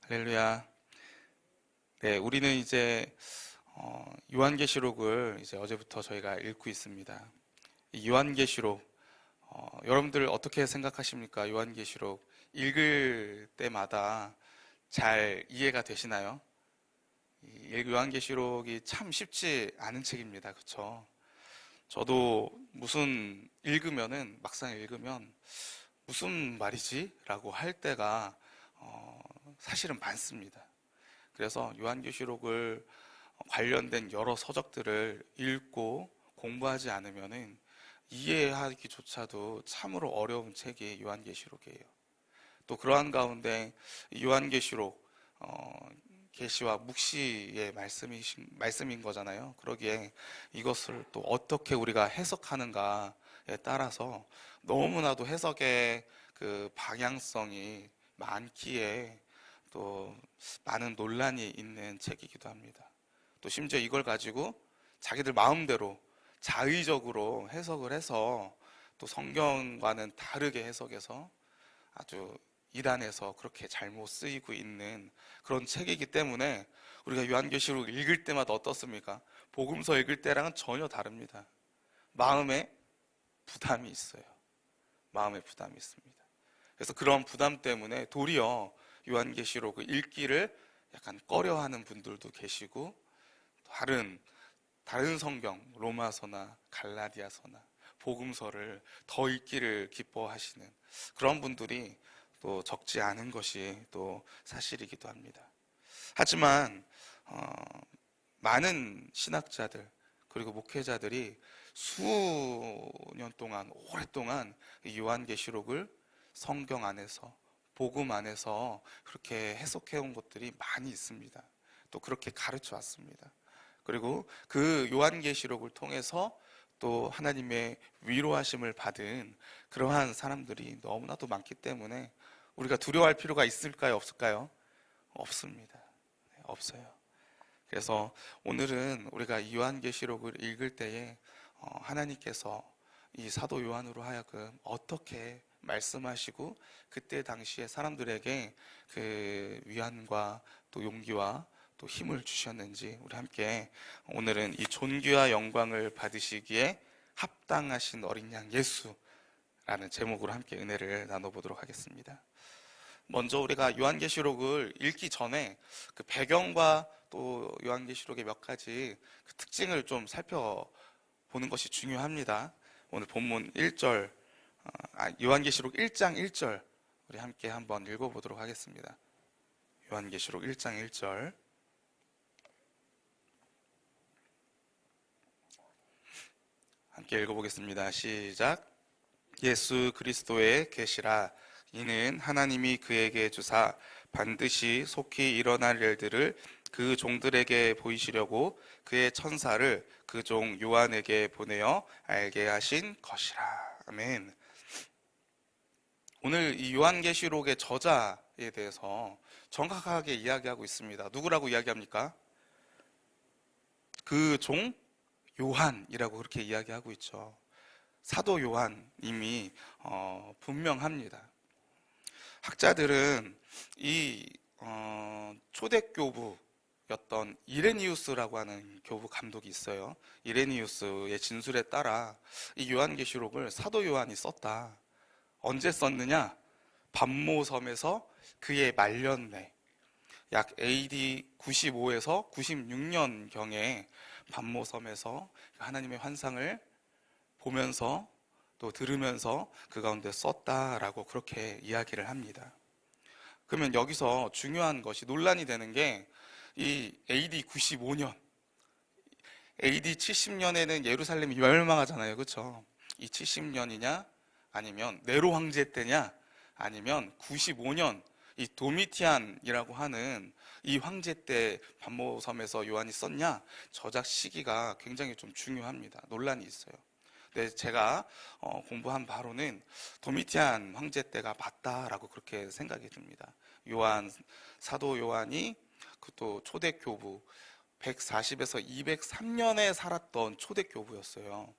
할렐루야. 네, 우리는 이제 요한계시록을 이제 어제부터 저희가 읽고 있습니다. 이 요한계시록, 여러분들 어떻게 생각하십니까? 요한계시록 읽을 때마다 잘 이해가 되시나요? 요한계시록이 참 쉽지 않은 책입니다. 그렇죠? 저도 막상 읽으면 무슨 말이지? 라고 할 때가 사실은 많습니다. 그래서 요한계시록을 관련된 여러 서적들을 읽고 공부하지 않으면은 이해하기조차도 참으로 어려운 책이 요한계시록이에요. 또 그러한 가운데 요한계시록 계시와 묵시의 말씀인 거잖아요. 그러기에 이것을 또 어떻게 우리가 해석하는가에 따라서 너무나도 해석의 그 방향성이 많기에 또 많은 논란이 있는 책이기도 합니다. 또 심지어 이걸 가지고 자기들 마음대로 자의적으로 해석을 해서 또 성경과는 다르게 해석해서 아주 이단에서 그렇게 잘못 쓰이고 있는 그런 책이기 때문에 우리가 요한계시록 읽을 때마다 어떻습니까? 복음서 읽을 때랑은 전혀 다릅니다. 마음에 부담이 있어요. 마음에 부담이 있습니다. 그래서 그런 부담 때문에 도리어 요한계시록을 읽기를 약간 꺼려하는 분들도 계시고, 다른 성경, 로마서나 갈라디아서나 복음서를 더 읽기를 기뻐하시는 그런 분들이 또 적지 않은 것이 또 사실이기도 합니다. 하지만 많은 신학자들 그리고 목회자들이 수년 동안 오랫동안 이 요한계시록을 성경 안에서 복음 안에서 그렇게 해석해 온 것들이 많이 있습니다. 또 그렇게 가르쳐 왔습니다. 그리고 그 요한계시록을 통해서 또 하나님의 위로하심을 받은 그러한 사람들이 너무나도 많기 때문에 우리가 두려워할 필요가 있을까요? 없을까요? 없습니다. 네, 없어요. 그래서 오늘은 우리가 이 요한계시록을 읽을 때에 하나님께서 이 사도 요한으로 하여금 어떻게 말씀하시고 그때 당시에 사람들에게 그 위안과 또 용기와 또 힘을 주셨는지 우리 함께 오늘은 이 존귀와 영광을 받으시기에 합당하신 어린 양 예수라는 제목으로 함께 은혜를 나눠보도록 하겠습니다. 먼저 우리가 요한계시록을 읽기 전에 그 배경과 또 요한계시록의 몇 가지 그 특징을 좀 살펴보는 것이 중요합니다. 오늘 본문 1절, 요한계시록 1장 1절 우리 함께 한번 읽어보도록 하겠습니다. 요한계시록 1장 1절 함께 읽어보겠습니다. 시작. 예수 그리스도의 계시라. 이는 하나님이 그에게 주사 반드시 속히 일어날 일들을 그 종들에게 보이시려고 그의 천사를 그 종 요한에게 보내어 알게 하신 것이라. 아멘. 오늘 이 요한계시록의 저자에 대해서 정확하게 이야기하고 있습니다. 누구라고 이야기합니까? 그 종 요한이라고 그렇게 이야기하고 있죠. 사도 요한님이 분명합니다. 학자들은 이 초대교부였던 이레니우스라고 하는 교부 감독이 있어요. 이레니우스의 진술에 따라 이 요한계시록을 사도 요한이 썼다. 언제 썼느냐? 반모섬에서 그의 말년내 약 AD 95에서 96년경에 반모섬에서 하나님의 환상을 보면서 또 들으면서 그 가운데 썼다라고 그렇게 이야기를 합니다. 그러면 여기서 중요한 것이 논란이 되는 게 이 AD 95년, AD 70년에는 예루살렘이 멸망하잖아요. 그렇죠? 이 70년이냐 아니면 네로 황제 때냐 아니면 95년 이 도미티안이라고 하는 이 황제 때 반모섬에서 요한이 썼냐, 저작 시기가 굉장히 좀 중요합니다. 논란이 있어요. 네, 제가 공부한 바로는 도미티안 황제 때가 맞다라고 그렇게 생각이 듭니다. 사도 요한이 또 초대교부 140에서 203년에 살았던 초대교부였어요.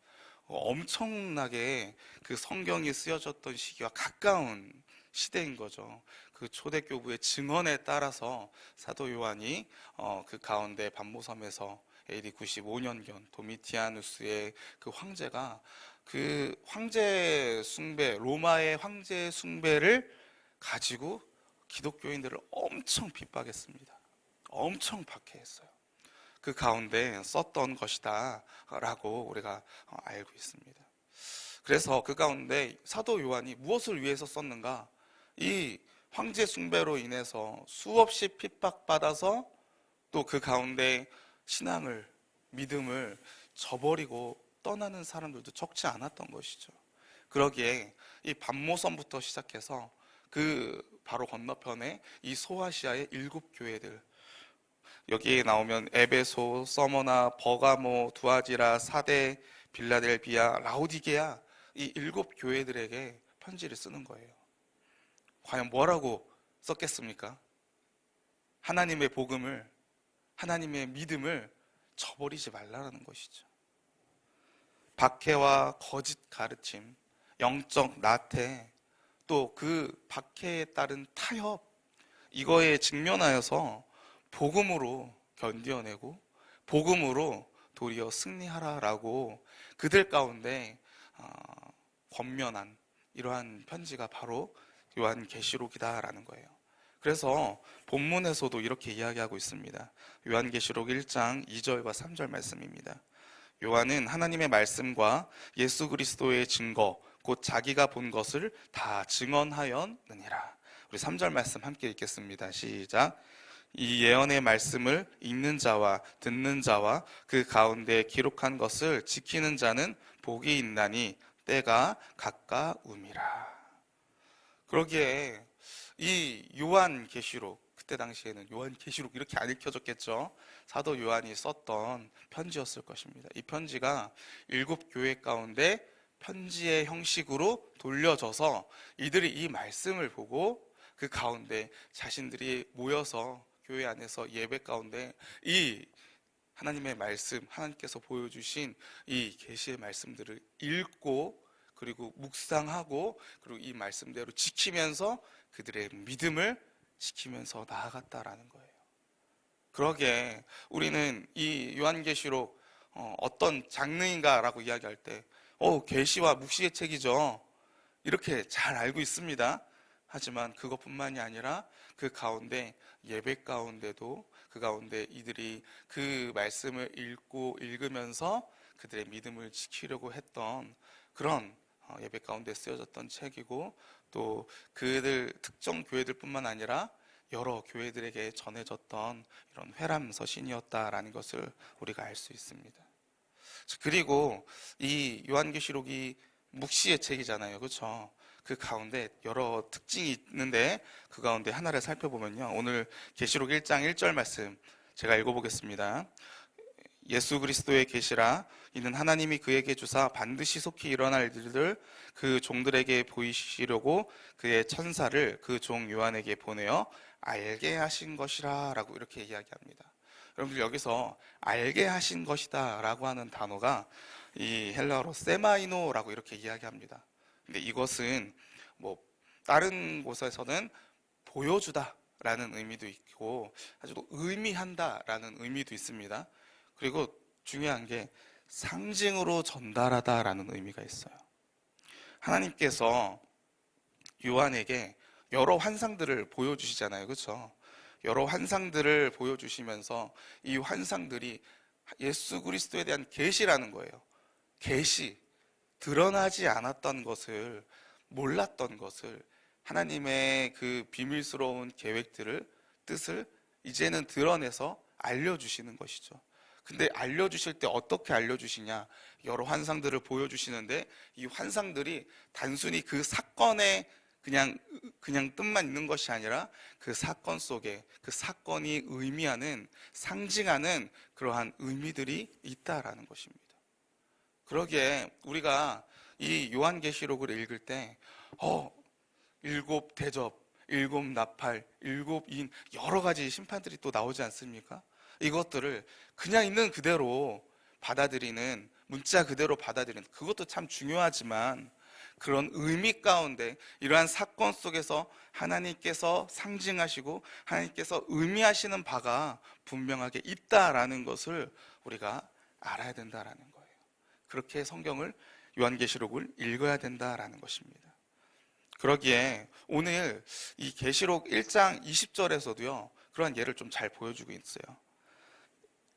엄청나게 그 성경이 쓰여졌던 시기와 가까운 시대인 거죠. 그 초대교부의 증언에 따라서 사도 요한이 그 가운데 반모섬에서 AD 95년경 도미티아누스의 그 황제가 그 황제 숭배, 로마의 황제 숭배를 가지고 기독교인들을 엄청 핍박했습니다. 엄청 박해했어요. 그 가운데 썼던 것이다 라고 우리가 알고 있습니다. 그래서 그 가운데 사도 요한이 무엇을 위해서 썼는가? 이 황제 숭배로 인해서 수없이 핍박받아서 또 그 가운데 신앙을, 믿음을 저버리고 떠나는 사람들도 적지 않았던 것이죠. 그러기에 이 반모섬부터 시작해서 그 바로 건너편에 이 소아시아의 7교회들, 여기에 나오면 에베소, 서머나, 버가모, 두아지라, 사데, 빌라델비아, 라오디게아, 이 7교회들에게 편지를 쓰는 거예요. 과연 뭐라고 썼겠습니까? 하나님의 복음을, 하나님의 믿음을 저버리지 말라는 것이죠. 박해와 거짓 가르침, 영적 나태, 또 그 박해에 따른 타협, 이거에 직면하여서 복음으로 견뎌내고 복음으로 도리어 승리하라라고 그들 가운데 권면한 이러한 편지가 바로 요한계시록이다라는 거예요. 그래서 본문에서도 이렇게 이야기하고 있습니다. 요한계시록 1장 2절과 3절 말씀입니다. 요한은 하나님의 말씀과 예수 그리스도의 증거 곧 자기가 본 것을 다 증언하였느니라. 우리 3절 말씀 함께 읽겠습니다. 시작. 이 예언의 말씀을 읽는 자와 듣는 자와 그 가운데 기록한 것을 지키는 자는 복이 있나니 때가 가까움이라. 그러기에 이 요한계시록, 그때 당시에는 요한계시록 이렇게 안 읽혀졌겠죠. 사도 요한이 썼던 편지였을 것입니다. 이 편지가 7교회 가운데 편지의 형식으로 돌려져서 이들이 이 말씀을 보고 그 가운데 자신들이 모여서 교회 안에서 예배 가운데 이 하나님의 말씀, 하나님께서 보여주신 이 계시의 말씀들을 읽고 그리고 묵상하고 그리고 이 말씀대로 지키면서 그들의 믿음을 지키면서 나아갔다라는 거예요. 그러기에 우리는 이 요한계시록 어떤 장르인가라고 이야기할 때 계시와 묵시의 책이죠. 이렇게 잘 알고 있습니다. 하지만 그것뿐만이 아니라 그 가운데 예배 가운데도 그 가운데 이들이 그 말씀을 읽고 읽으면서 그들의 믿음을 지키려고 했던 그런 예배 가운데 쓰여졌던 책이고 또 그들 특정 교회들뿐만 아니라 여러 교회들에게 전해졌던 이런 회람 서신이었다라는 것을 우리가 알 수 있습니다. 그리고 이 요한계시록이 묵시의 책이잖아요. 그렇죠? 그 가운데 여러 특징이 있는데 그 가운데 하나를 살펴보면요. 오늘 계시록 1장 1절 말씀 제가 읽어보겠습니다. 예수 그리스도의 계시라 이는 하나님이 그에게 주사 반드시 속히 일어날 일들을 그 종들에게 보이시려고 그의 천사를 그 종 요한에게 보내어 알게 하신 것이라 라고 이렇게 이야기합니다. 여러분들 여기서 알게 하신 것이다 라고 하는 단어가 이 헬라어로 세마이노라고 이렇게 이야기합니다. 근데 이것은 뭐 다른 곳에서는 보여주다 라는 의미도 있고 아주 의미한다 라는 의미도 있습니다. 그리고 중요한 게 상징으로 전달하다 라는 의미가 있어요. 하나님께서 요한에게 여러 환상들을 보여주시잖아요. 그렇죠? 여러 환상들을 보여주시면서 이 환상들이 예수 그리스도에 대한 계시라는 거예요. 계시, 드러나지 않았던 것을, 몰랐던 것을, 하나님의 그 비밀스러운 계획들을, 뜻을 이제는 드러내서 알려주시는 것이죠. 근데 알려주실 때 어떻게 알려주시냐? 여러 환상들을 보여주시는데 이 환상들이 단순히 그 사건의 그냥 뜻만 있는 것이 아니라 그 사건 속에 그 사건이 의미하는, 상징하는 그러한 의미들이 있다라는 것입니다. 그러기에 우리가 이 요한계시록을 읽을 때 7 대접, 7 나팔, 7인 여러 가지 심판들이 또 나오지 않습니까? 이것들을 그냥 있는 그대로 받아들이는, 문자 그대로 받아들이는, 그것도 참 중요하지만 그런 의미 가운데 이러한 사건 속에서 하나님께서 상징하시고 하나님께서 의미하시는 바가 분명하게 있다라는 것을 우리가 알아야 된다라는 거예요. 그렇게 성경을 요한계시록을 읽어야 된다라는 것입니다. 그러기에 오늘 이 계시록 1장 20절에서도요 그러한 예를 좀 잘 보여주고 있어요.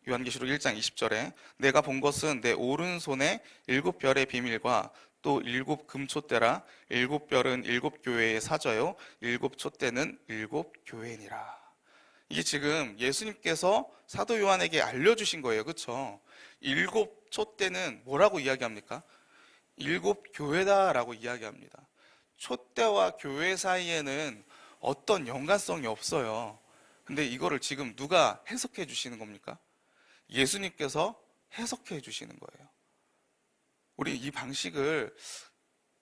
요한계시록 1장 20절에 내가 본 것은 내 오른손에 7별의 비밀과 또 7 금촛대라. 7별은 7 교회의 사저요 7 촛대는 7 교회니라. 이게 지금 예수님께서 사도 요한에게 알려주신 거예요. 그렇죠? 7 촛대는 뭐라고 이야기합니까? 7 교회다라고 이야기합니다. 촛대와 교회 사이에는 어떤 연관성이 없어요. 근데 이거를 지금 누가 해석해 주시는 겁니까? 예수님께서 해석해 주시는 거예요. 우리 이 방식을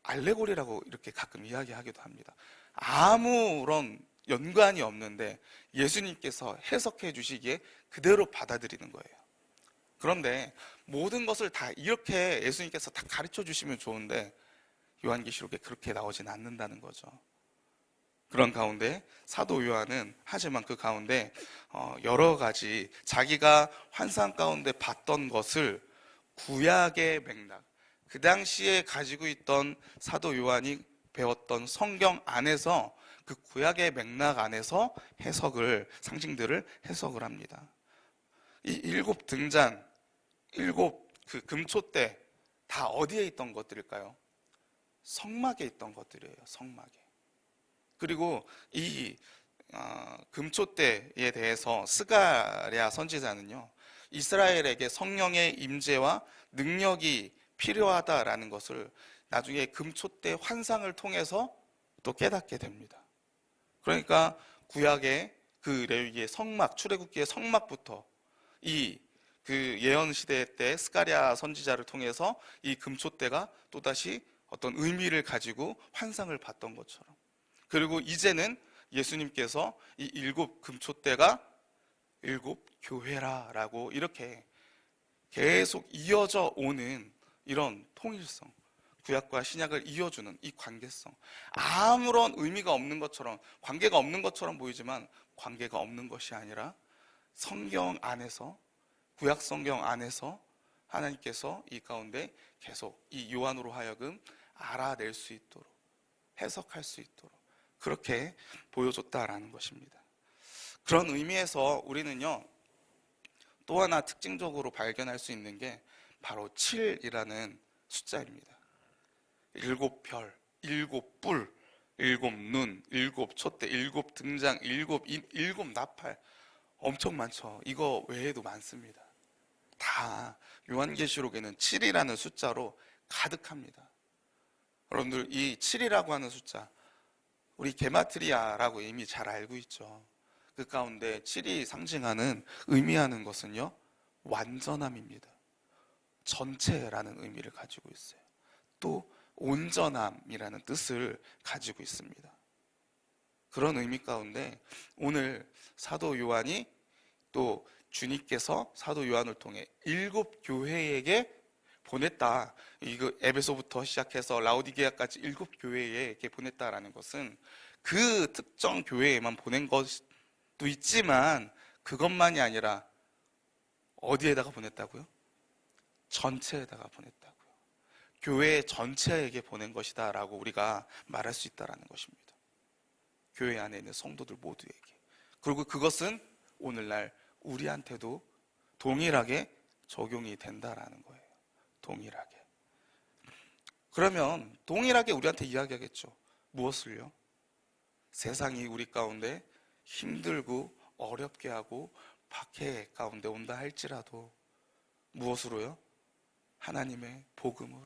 알레고리라고 이렇게 가끔 이야기하기도 합니다. 아무런 연관이 없는데 예수님께서 해석해 주시기에 그대로 받아들이는 거예요. 그런데 모든 것을 다 이렇게 예수님께서 다 가르쳐 주시면 좋은데 요한계시록에 그렇게 나오진 않는다는 거죠. 그런 가운데 사도 요한은 하지만 그 가운데 여러 가지 자기가 환상 가운데 봤던 것을 구약의 맥락, 그 당시에 가지고 있던 사도 요한이 배웠던 성경 안에서 그 구약의 맥락 안에서 상징들을 해석을 합니다. 이 7 등잔, 7 그 금촛대 다 어디에 있던 것들일까요? 성막에 있던 것들이에요. 성막에. 그리고 이 금촛대에 대해서 스가랴 선지자는요 이스라엘에게 성령의 임재와 능력이 필요하다라는 것을 나중에 금촛대 환상을 통해서 또 깨닫게 됩니다. 그러니까 구약의 그 레위기의 성막, 출애굽기의 성막부터 그 예언 시대 때 스가랴 선지자를 통해서 이 금촛대가 또다시 어떤 의미를 가지고 환상을 봤던 것처럼, 그리고 이제는 예수님께서 이 7 금촛대가 7 교회라라고 이렇게 계속 이어져 오는 이런 통일성, 구약과 신약을 이어주는 이 관계성, 아무런 의미가 없는 것처럼, 관계가 없는 것처럼 보이지만 관계가 없는 것이 아니라 성경 안에서, 구약 성경 안에서 하나님께서 이 가운데 계속 이 요한으로 하여금 알아낼 수 있도록, 해석할 수 있도록 그렇게 보여줬다라는 것입니다. 그런 의미에서 우리는요 또 하나 특징적으로 발견할 수 있는 게 바로 7이라는 숫자입니다. 7별, 7뿔, 7눈, 7 촛대, 7 등장, 7 입, 7 나팔, 엄청 많죠. 이거 외에도 많습니다. 다 요한계시록에는 7이라는 숫자로 가득합니다. 여러분들 이 7이라고 하는 숫자, 우리 게마트리아라고 이미 잘 알고 있죠. 그 가운데 7이 상징하는, 의미하는 것은요 완전함입니다. 전체라는 의미를 가지고 있어요. 또 온전함이라는 뜻을 가지고 있습니다. 그런 의미 가운데 오늘 사도 요한이, 또 주님께서 사도 요한을 통해 7 교회에게 보냈다. 이거 에베소부터 시작해서 라오디게아까지 7 교회에게 보냈다라는 것은 그 특정 교회에만 보낸 것도 있지만 그것만이 아니라 어디에다가 보냈다고요? 전체에다가 보냈다고요. 교회 전체에게 보낸 것이다 라고 우리가 말할 수 있다라는 것입니다. 교회 안에 있는 성도들 모두에게. 그리고 그것은 오늘날 우리한테도 동일하게 적용이 된다라는 거예요. 동일하게. 그러면 동일하게 우리한테 이야기하겠죠. 무엇을요? 세상이 우리 가운데 힘들고 어렵게 하고 박해 가운데 온다 할지라도 무엇으로요? 하나님의 복음으로,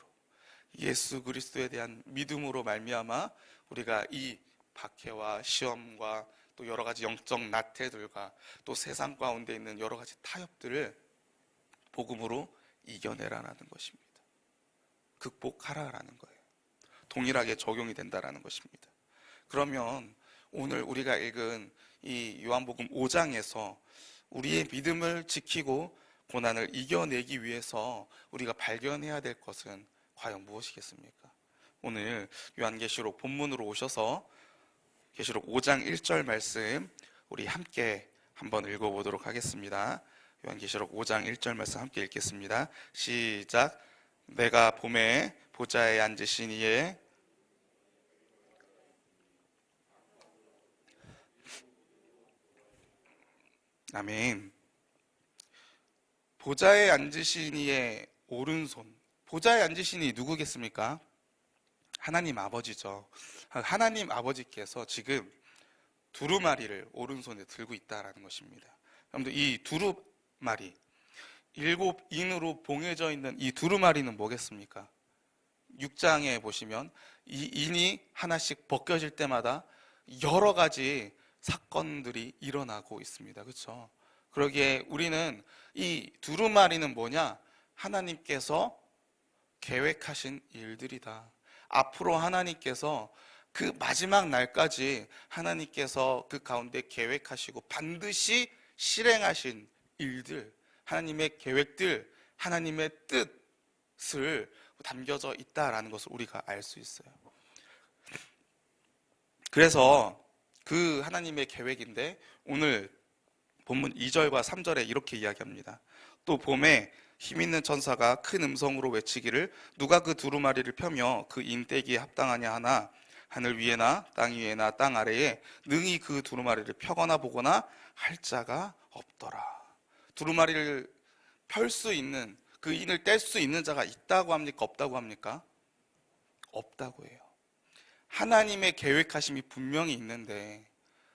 예수 그리스도에 대한 믿음으로 말미암아 우리가 이 박해와 시험과 또 여러 가지 영적 나태들과 또 세상 가운데 있는 여러 가지 타협들을 복음으로 이겨내라라는 것입니다. 극복하라라는 거예요. 동일하게 적용이 된다라는 것입니다. 그러면 오늘 우리가 읽은 이 요한복음 5장에서 우리의 믿음을 지키고 고난을 이겨내기 위해서 우리가 발견해야 될 것은 과연 무엇이겠습니까? 오늘 요한계시록 본문으로 오셔서 계시록 5장 1절 말씀 우리 함께 한번 읽어보도록 하겠습니다. 요한계시록 5장 1절 말씀 함께 읽겠습니다. 시작. 내가 봄에 보좌에 앉으신 이에 아멘. 보좌에 앉으신 이의 오른손, 보좌에 앉으신 이 누구겠습니까? 하나님 아버지죠. 하나님 아버지께서 지금 두루마리를 오른손에 들고 있다라는 것입니다. 여러분들, 이 두루마리, 7인으로 봉해져 있는 이 두루마리는 뭐겠습니까? 6장에 보시면 이 인이 하나씩 벗겨질 때마다 여러 가지 사건들이 일어나고 있습니다. 그렇죠? 그러기에 우리는 이 두루마리는 뭐냐? 하나님께서 계획하신 일들이다. 앞으로 하나님께서 그 마지막 날까지 하나님께서 그 가운데 계획하시고 반드시 실행하신 일들, 하나님의 계획들, 하나님의 뜻을 담겨져 있다라는 것을 우리가 알 수 있어요. 그래서 그 하나님의 계획인데 오늘 본문 2절과 3절에 이렇게 이야기합니다. 또 봄에 힘있는 천사가 큰 음성으로 외치기를 누가 그 두루마리를 펴며 그 인대기에 합당하냐 하나 하늘 위에나 땅 위에나 땅 아래에 능히 그 두루마리를 펴거나 보거나 할 자가 없더라. 두루마리를 펼 수 있는, 그 인을 뗄 수 있는 자가 있다고 합니까? 없다고 합니까? 없다고 해요. 하나님의 계획하심이 분명히 있는데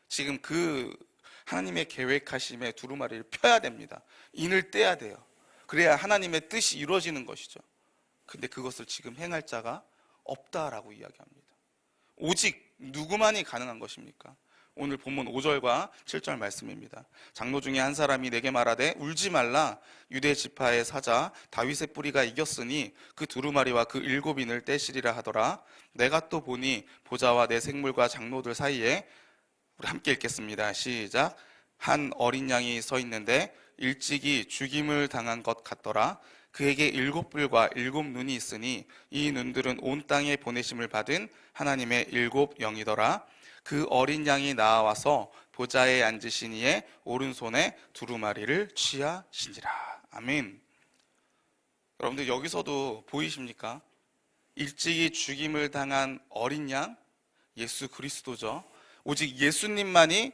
지금 그 하나님의 계획하심의 두루마리를 펴야 됩니다. 인을 떼야 돼요. 그래야 하나님의 뜻이 이루어지는 것이죠. 근데 그것을 지금 행할 자가 없다라고 이야기합니다. 오직 누구만이 가능한 것입니까? 오늘 본문 5절과 7절 말씀입니다. 장로 중에 한 사람이 내게 말하되 울지 말라. 유대 지파의 사자 다윗의 뿌리가 이겼으니 그 두루마리와 그 7인을 떼시리라 하더라. 내가 또 보니 보좌와 내 생물과 장로들 사이에, 우리 함께 읽겠습니다. 시작. 한 어린 양이 서 있는데 일찍이 죽임을 당한 것 같더라. 그에게 7뿔과 7눈이 있으니 이 눈들은 온 땅에 보내심을 받은 하나님의 7영이더라. 그 어린 양이 나와서 보좌에 앉으신 이의 오른손에 두루마리를 취하시니라. 아멘. 여러분들, 여기서도 보이십니까? 일찍이 죽임을 당한 어린 양, 예수 그리스도죠. 오직 예수님만이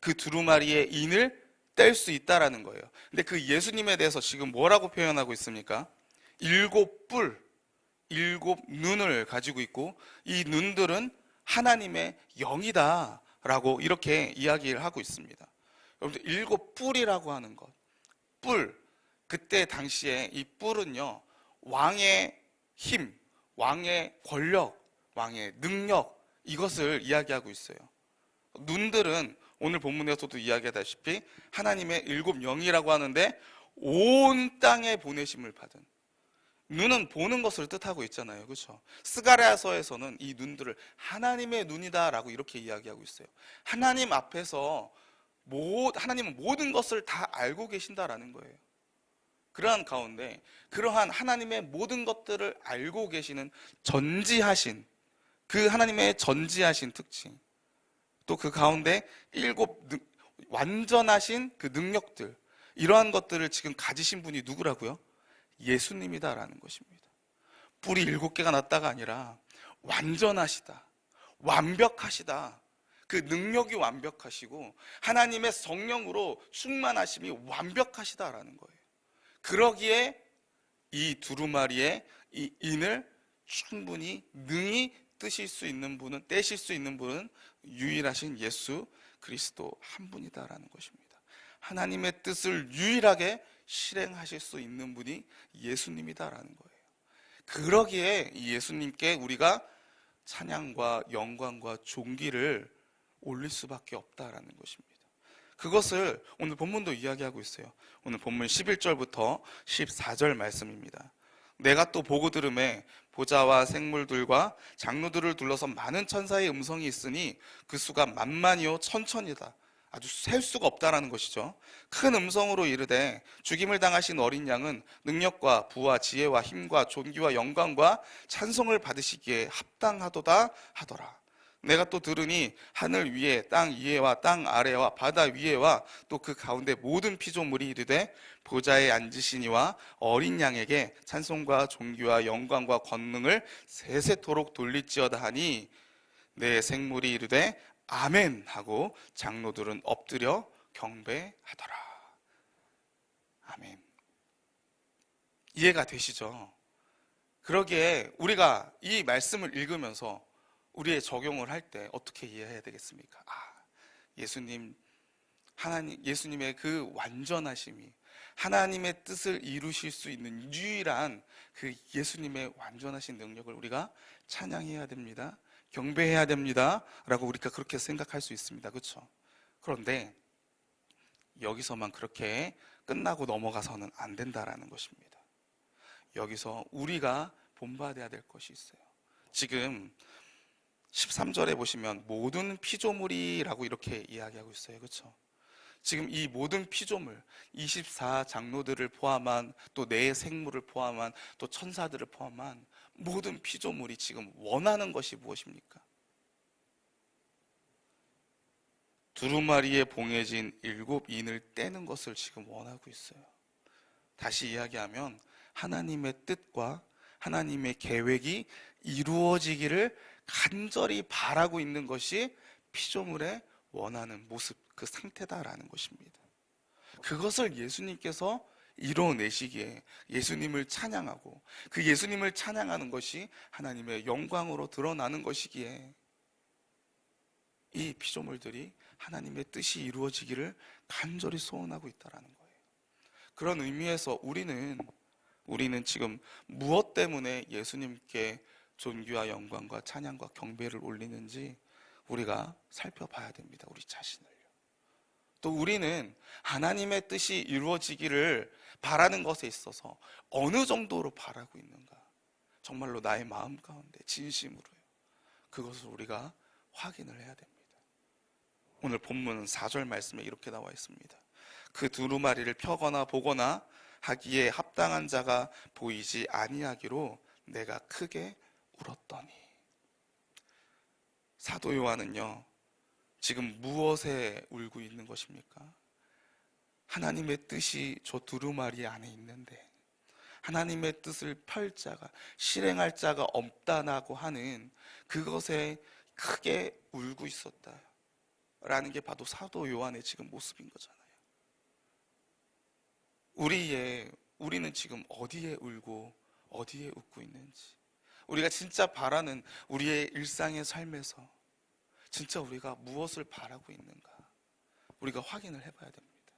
그 두루마리의 인을 뗄 수 있다라는 거예요. 근데 그 예수님에 대해서 지금 뭐라고 표현하고 있습니까? 7뿔, 7눈을 가지고 있고 이 눈들은 하나님의 영이다 라고 이렇게 이야기를 하고 있습니다. 여러분들, 7뿔이라고 하는 것, 뿔, 그때 당시에 이 뿔은요 왕의 힘, 왕의 권력, 왕의 능력, 이것을 이야기하고 있어요. 눈들은 오늘 본문에서도 이야기하다시피 하나님의 7영이라고 하는데 온 땅에 보내심을 받은, 눈은 보는 것을 뜻하고 있잖아요. 그렇죠? 스가랴서에서는 이 눈들을 하나님의 눈이다라고 이렇게 이야기하고 있어요. 하나님 앞에서 하나님은 모든 것을 다 알고 계신다라는 거예요. 그러한 가운데 그러한 하나님의 모든 것들을 알고 계시는 전지하신, 그 하나님의 전지하신 특징, 또 그 가운데 완전하신 그 능력들, 이러한 것들을 지금 가지신 분이 누구라고요? 예수님이다라는 것입니다. 뿔이 7개가 났다가 아니라 완전하시다, 완벽하시다, 그 능력이 완벽하시고 하나님의 성령으로 충만하심이 완벽하시다라는 거예요. 그러기에 이 두루마리의 이 인을 충분히 능히 떼실 수 있는 분은 유일하신 예수 그리스도 한 분이다라는 것입니다. 하나님의 뜻을 유일하게 실행하실 수 있는 분이 예수님이다라는 거예요. 그러기에 이 예수님께 우리가 찬양과 영광과 존귀를 올릴 수밖에 없다라는 것입니다. 그것을 오늘 본문도 이야기하고 있어요. 오늘 본문 11절부터 14절 말씀입니다. 내가 또 보고 들음에 보좌와 생물들과 장로들을 둘러서 많은 천사의 음성이 있으니 그 수가 만만이요 천천이다. 아주 셀 수가 없다라는 것이죠. 큰 음성으로 이르되 죽임을 당하신 어린 양은 능력과 부와 지혜와 힘과 존귀와 영광과 찬송을 받으시기에 합당하도다 하더라. 내가 또 들으니 하늘 위에 땅 위에와 땅 아래와 바다 위에와 또 그 가운데 모든 피조물이 이르되 보좌에 앉으신 이와 어린 양에게 찬송과 존귀와 영광과 권능을 세세토록 돌릴지어다 하니 내 생물이 이르되 아멘 하고 장로들은 엎드려 경배하더라. 아멘. 이해가 되시죠? 그러기에 우리가 이 말씀을 읽으면서 우리의 적용을 할 때 어떻게 이해해야 되겠습니까? 예수님, 하나님, 예수님의 그 완전하심이 하나님의 뜻을 이루실 수 있는 유일한 그 예수님의 완전하신 능력을 우리가 찬양해야 됩니다. 경배해야 됩니다. 라고 우리가 그렇게 생각할 수 있습니다. 그렇죠? 그런데 여기서만 그렇게 끝나고 넘어가서는 안 된다라는 것입니다. 여기서 우리가 본받아야 될 것이 있어요. 지금 13절에 보시면 모든 피조물이라고 이렇게 이야기하고 있어요. 그렇죠? 지금 이 모든 피조물 24장로들을 포함한 또 내 생물을 포함한 또 천사들을 포함한 모든 피조물이 지금 원하는 것이 무엇입니까? 두루마리에 봉해진 7인을 떼는 것을 지금 원하고 있어요. 다시 이야기하면 하나님의 뜻과 하나님의 계획이 이루어지기를 간절히 바라고 있는 것이 피조물의 원하는 모습, 그 상태다라는 것입니다. 그것을 예수님께서 이뤄내시기에 예수님을 찬양하고 그 예수님을 찬양하는 것이 하나님의 영광으로 드러나는 것이기에 이 피조물들이 하나님의 뜻이 이루어지기를 간절히 소원하고 있다는 거예요. 그런 의미에서 우리는 지금 무엇 때문에 예수님께 존귀와 영광과 찬양과 경배를 올리는지 우리가 살펴봐야 됩니다. 우리 자신을요. 또 우리는 하나님의 뜻이 이루어지기를 바라는 것에 있어서 어느 정도로 바라고 있는가? 정말로 나의 마음 가운데 진심으로요. 그것을 우리가 확인을 해야 됩니다. 오늘 본문 4절 말씀에 이렇게 나와 있습니다. 그 두루마리를 펴거나 보거나 하기에 합당한 자가 보이지 아니하기로 내가 크게 울었더니. 사도 요한은요, 지금 무엇에 울고 있는 것입니까? 하나님의 뜻이 저 두루마리 안에 있는데 하나님의 뜻을 펼 자가, 실행할 자가 없다라고 하는 그것에 크게 울고 있었다 라는 게 바로 사도 요한의 지금 모습인 거잖아요. 우리는 지금 어디에 울고 어디에 웃고 있는지, 우리가 진짜 바라는 우리의 일상의 삶에서 진짜 우리가 무엇을 바라고 있는가 우리가 확인을 해봐야 됩니다.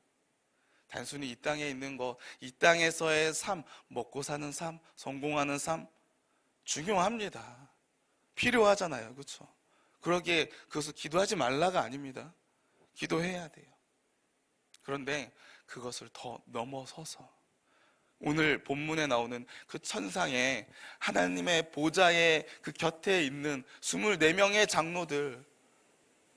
단순히 이 땅에 있는 것, 이 땅에서의 삶, 먹고 사는 삶, 성공하는 삶 중요합니다. 필요하잖아요. 그렇죠? 그러기에 그것을 기도하지 말라가 아닙니다. 기도해야 돼요. 그런데 그것을 더 넘어서서 오늘 본문에 나오는 그 천상에 하나님의 보좌의 그 곁에 있는 24명의 장로들,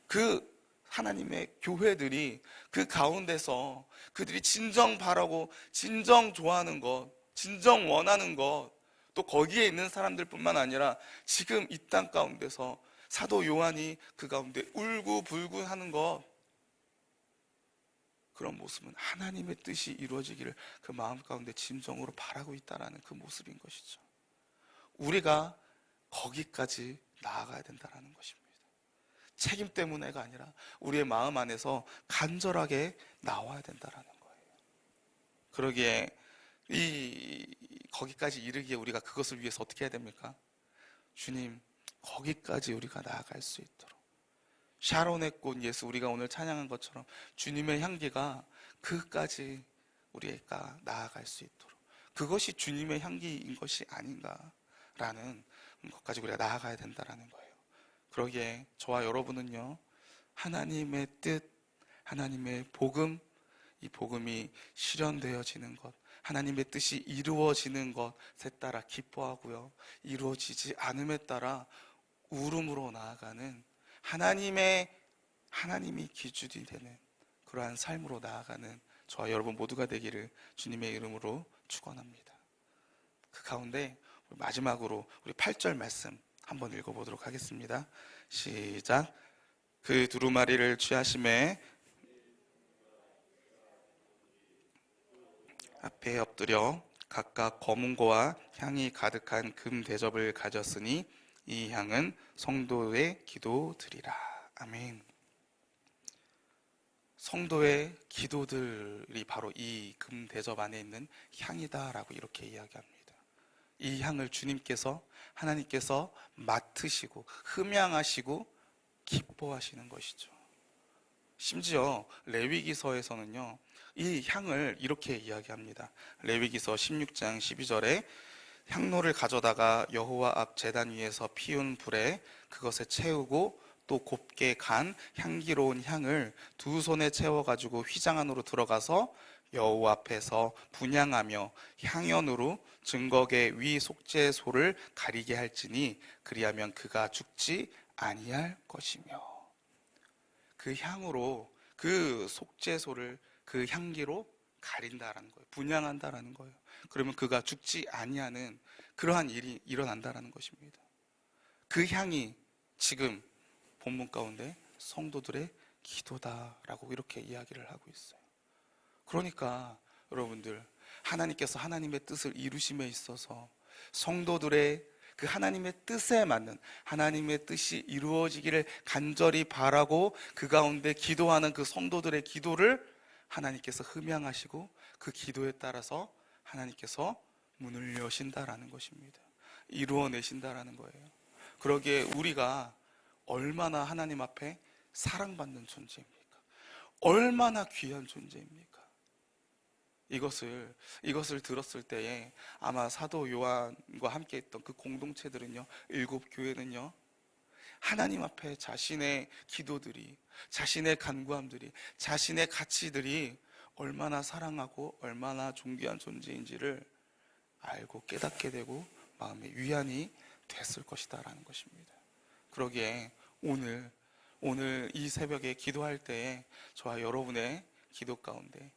그 하나님의 교회들이 그 가운데서 그들이 진정 바라고 진정 좋아하는 것, 진정 원하는 것, 또 거기에 있는 사람들뿐만 아니라 지금 이 땅 가운데서 사도 요한이 그 가운데 울고불고 하는 것, 그런 모습은 하나님의 뜻이 이루어지기를 그 마음 가운데 진정으로 바라고 있다는 그 모습인 것이죠. 우리가 거기까지 나아가야 된다는 것입니다. 책임 때문에가 아니라 우리의 마음 안에서 간절하게 나와야 된다는 거예요. 그러기에 거기까지 이르기에 우리가 그것을 위해서 어떻게 해야 됩니까? 주님, 거기까지 우리가 나아갈 수 있도록, 샤론의 꽃 예수, 우리가 오늘 찬양한 것처럼 주님의 향기가 그까지 우리가 나아갈 수 있도록, 그것이 주님의 향기인 것이 아닌가라는 것까지 우리가 나아가야 된다는 거예요. 그러기에 저와 여러분은요, 하나님의 뜻, 하나님의 복음, 이 복음이 실현되어지는 것, 하나님의 뜻이 이루어지는 것에 따라 기뻐하고요, 이루어지지 않음에 따라 울음으로 나아가는 하나님이 기준이 되는 그러한 삶으로 나아가는 저와 여러분 모두가 되기를 주님의 이름으로 축원합니다. 그 가운데 마지막으로 우리 8절 말씀 한번 읽어보도록 하겠습니다. 시작. 그 두루마리를 취하심에 앞에 엎드려 각각 검은고와 향이 가득한 금 대접을 가졌으니 이 향은 성도의 기도드리라. 아멘. 성도의 기도들이 바로 이 금 대접 안에 있는 향이다라고 이렇게 이야기합니다. 이 향을 주님께서, 하나님께서 맡으시고 흠양하시고 기뻐하시는 것이죠. 심지어 레위기서에서는요, 이 향을 이렇게 이야기합니다. 레위기서 16장 12절에 향로를 가져다가 여호와 앞 제단 위에서 피운 불에 그것에 채우고 또 곱게 간 향기로운 향을 두 손에 채워가지고 휘장 안으로 들어가서 여호와 앞에서 분향하며 향연으로 증거계 위 속죄소를 가리게 할지니 그리하면 그가 죽지 아니할 것이며. 그 향으로 그 속죄소를 그 향기로 가린다라는 거예요. 분향한다라는 거예요. 그러면 그가 죽지 아니하는 그러한 일이 일어난다라는 것입니다. 그 향이 지금 본문 가운데 성도들의 기도다라고 이렇게 이야기를 하고 있어요. 그러니까 여러분들, 하나님께서 하나님의 뜻을 이루심에 있어서 성도들의 그 하나님의 뜻에 맞는 하나님의 뜻이 이루어지기를 간절히 바라고 그 가운데 기도하는 그 성도들의 기도를 하나님께서 흠양하시고 그 기도에 따라서 하나님께서 문을 여신다라는 것입니다. 이루어내신다라는 거예요. 그러기에 우리가 얼마나 하나님 앞에 사랑받는 존재입니까? 얼마나 귀한 존재입니까? 이것을 들었을 때에 아마 사도 요한과 함께 했던 그 공동체들은요, 7교회는요, 하나님 앞에 자신의 기도들이, 자신의 간구함들이, 자신의 가치들이 얼마나 사랑하고 얼마나 존귀한 존재인지를 알고 깨닫게 되고 마음의 위안이 됐을 것이다 라는 것입니다. 그러기에 오늘 이 새벽에 기도할 때에 저와 여러분의 기도 가운데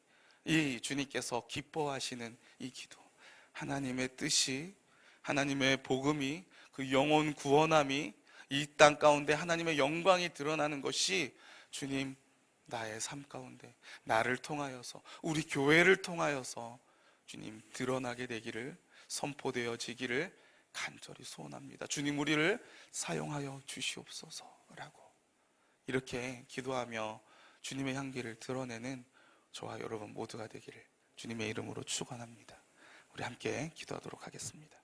이 주님께서 기뻐하시는 이 기도, 하나님의 뜻이, 하나님의 복음이, 그 영혼 구원함이 이 땅 가운데 하나님의 영광이 드러나는 것이 주님, 나의 삶 가운데 나를 통하여서, 우리 교회를 통하여서 주님 드러나게 되기를, 선포되어지기를 간절히 소원합니다. 주님, 우리를 사용하여 주시옵소서라고 이렇게 기도하며 주님의 향기를 드러내는 저와 여러분 모두가 되기를 주님의 이름으로 축원합니다. 우리 함께 기도하도록 하겠습니다.